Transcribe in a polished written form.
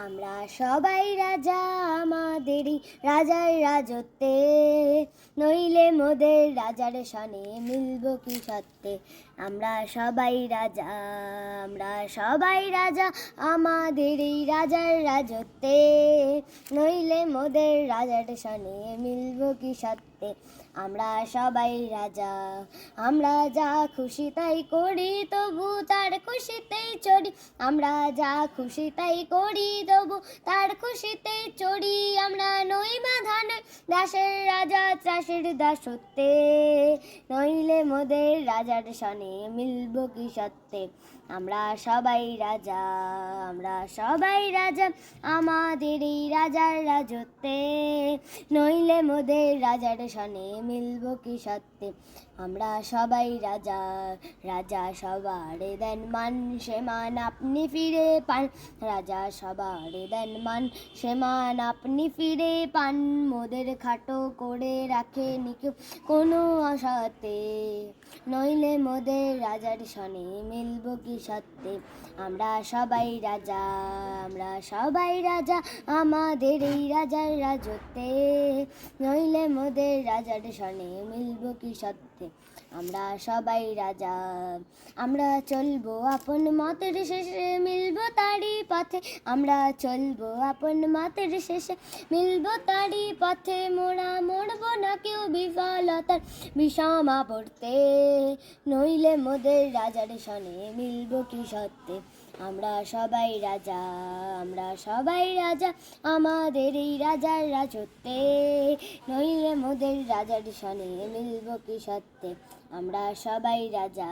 আমরা সবাই রাজা আমাদেরই রাজার রাজত্বে, নইলে মোদের রাজার সনে মিলব কি সত্ত্বে। আমরা সবাই রাজা, আমরা সবাই রাজা আমাদেরই রাজার রাজত্বে, নইলে মোদের রাজার সনে মিলব কি সত্ত্বে। আমরা সবাই রাজা, আমরা যা খুশি তাই করি তবু তার খুশিতেই চড়ি। আমরা যা খুশি তাই করি তবু তার খুশিতেই চড়ি। আমরা নই বাঁধা নই দাসের রাজা ত্রাসের দাসত্বে, নইলে মোদের রাজার সনে মিলব কি সত্ত্বে। আমরা সবাই রাজা, আমরা সবাই রাজা আমাদের এই রাজার রাজত্বে, নইলে মোদের রাজার সনে মিলব কি সত্ত্বে। আমরা সবাই রাজা, রাজা সবার দেন মান সে মান আপনি ফিরে পান। রাজা সবার দেন মান সে মান আপনি ফিরে পান। মোদের খাটো করে রাখেনি কেউ কোনো আশাতে, নইলে মোদের রাজার সনে মিলব কি সত্ত্বে। আমরা সবাই রাজা, আমরা সবাই রাজা আমাদের এই রাজার রাজত্বে, নইলে মোদের রাজার সনে মিলব কি সত্ত্বে। আমরা সবাই রাজা, আমরা চলবো আপন মতের শেষে মিলব তারই পথে। আমরা চলবো আপন মতের শেষে মিলব তারই পথে। মোরা মরবো না কেউ বিফলতার বিষমা পড়তে, নইলে মোদের রাজার সনে মিলব কি সত্ত্বে। আমরা সবাই রাজা, আমরা সবাই রাজা আমাদের এই রাজার রাজত্বে, নইলে মোদের রাজার সনে মিলব কি সত্ত্বে। আমরা সবাই রাজা।